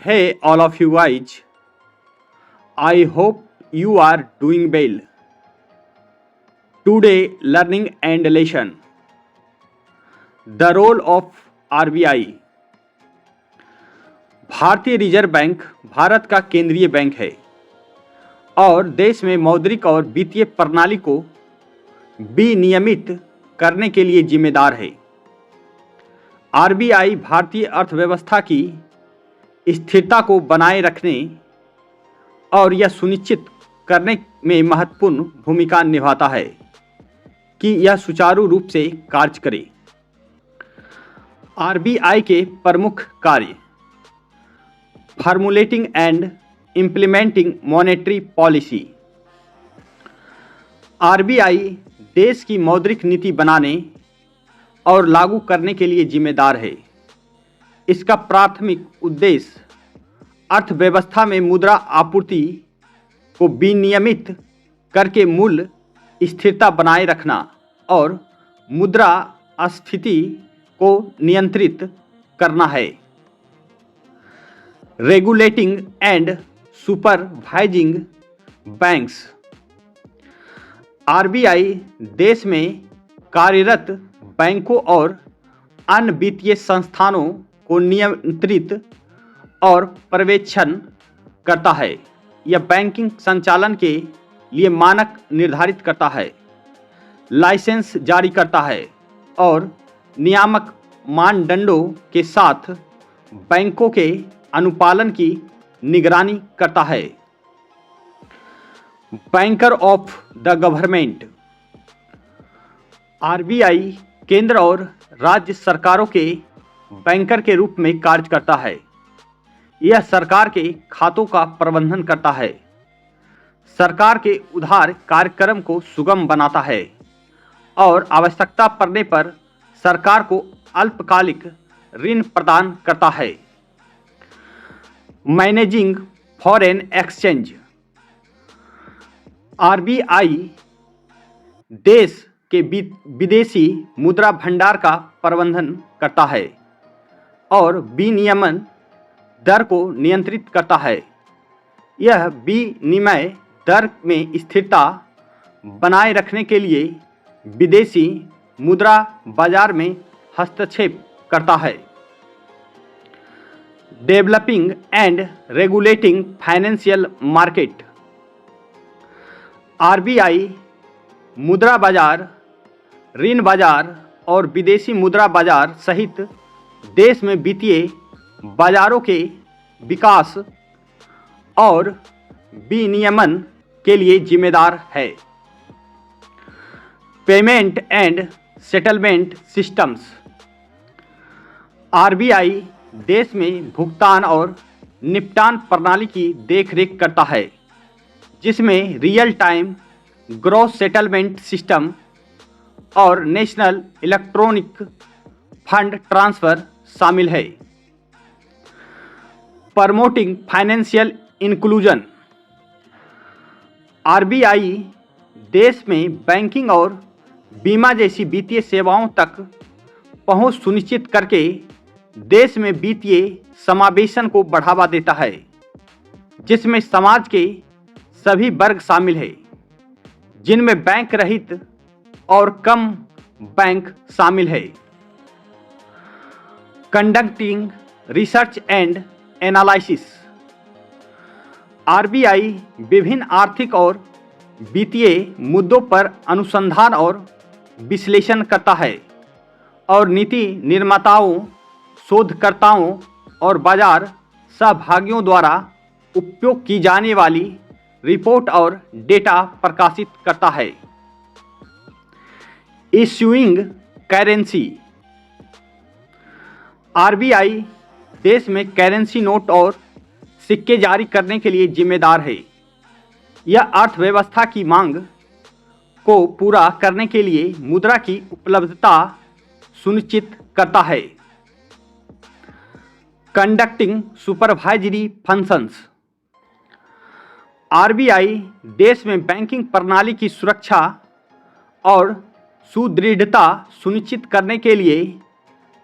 Hey, all of you guys, I hope you are doing well. Today, learning and lesson. The role of RBI. भारतीय reserve bank Bharat का केंद्रीय bank है और देश में मौद्रिक और वित्तीय प्रणाली को विनियमित करने के लिए जिम्मेदार है। आरबीआई भारतीय अर्थव्यवस्था की स्थिरता को बनाए रखने और यह सुनिश्चित करने में महत्वपूर्ण भूमिका निभाता है कि यह सुचारू रूप से कार्य करे। आरबीआई के प्रमुख कार्य: formulating and implementing monetary policy. RBI देश की मौद्रिक नीति बनाने और लागू करने के लिए जिम्मेदार है। इसका प्राथमिक उद्देश्य अर्थव्यवस्था में मुद्रा आपूर्ति को विनियमित करके मूल्य स्थिरता बनाए रखना और मुद्रास्फीति को नियंत्रित करना है। Regulating and supervising banks. RBI देश में कार्यरत बैंकों और अन्य वित्तीय संस्थानों को नियंत्रित और पर्यवेक्षण करता है। यह बैंकिंग संचालन के लिए मानक निर्धारित करता है, लाइसेंस जारी करता है और नियामक मानदंडों के साथ बैंकों के अनुपालन की निगरानी करता है। Banker of the government. RBI केंद्र और राज्य सरकारों के बैंकर के रूप में कार्य करता है। यह सरकार के खातों का प्रबंधन करता है, सरकार के उधार कार्यक्रम को सुगम बनाता है और आवश्यकता पड़ने पर सरकार को अल्पकालिक ऋण प्रदान करता है। Managing foreign exchange. आरबीआई देश के विदेशी मुद्रा भंडार का प्रबंधन करता है और विनियमन दर को नियंत्रित करता है। यह विनिमय दर में स्थिरता बनाए रखने के लिए विदेशी मुद्रा बाजार में हस्तक्षेप करता है। Developing and regulating financial market. RBI मुद्रा बाजार, ऋण बाजार और विदेशी मुद्रा बाजार सहित देश में वित्तीय बाजारों के विकास और विनियमन के लिए जिम्मेदार है। Payment and settlement systems. RBI देश में भुगतान और निपटान प्रणाली की देखरेख करता है, जिसमें real time gross settlement system और नेशनल इलेक्ट्रॉनिक फंड ट्रांसफर शामिल है। Promoting financial inclusion. आरबीआई देश में बैंकिंग और बीमा जैसी वित्तीय सेवाओं तक पहुंच सुनिश्चित करके देश में वित्तीय समावेशन को बढ़ावा देता है, जिसमें समाज के सभी वर्ग शामिल हैं, जिनमें बैंक रहित और कम बैंक शामिल है। Conducting research and analysis. RBI विभिन्न आर्थिक और वित्तीय मुद्दों पर अनुसंधान और विश्लेषण करता है और नीति निर्माताओं, शोधकर्ताओं और बाजार सहभागियों द्वारा उपयोग की जाने वाली रिपोर्ट और डेटा प्रकाशित करता है। Issuing currency. आरबीआई देश में करेंसी नोट और सिक्के जारी करने के लिए जिम्मेदार है। यह अर्थव्यवस्था की मांग को पूरा करने के लिए मुद्रा की उपलब्धता सुनिश्चित करता है। Conducting supervisory functions. आरबीआई देश में बैंकिंग प्रणाली की सुरक्षा और सुदृढ़ता सुनिश्चित करने के लिए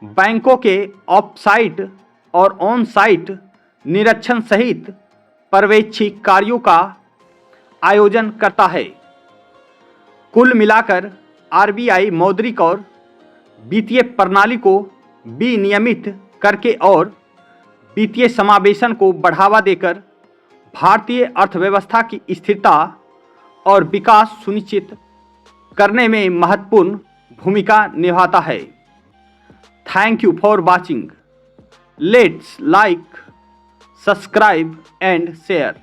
बैंकों के ऑफ साइट और ऑन साइट निरीक्षण सहित पर्यवेक्षी कार्यों का आयोजन करता है। कुल मिलाकर आरबीआई मौद्रिक और वित्तीय प्रणाली को विनियमित करके और वित्तीय समावेशन को बढ़ावा देकर भारतीय अर्थव्यवस्था की स्थिरता और विकास सुनिश्चित करने में महत्वपूर्ण भूमिका निभाता है। Thank you for watching. Let's like, subscribe and share.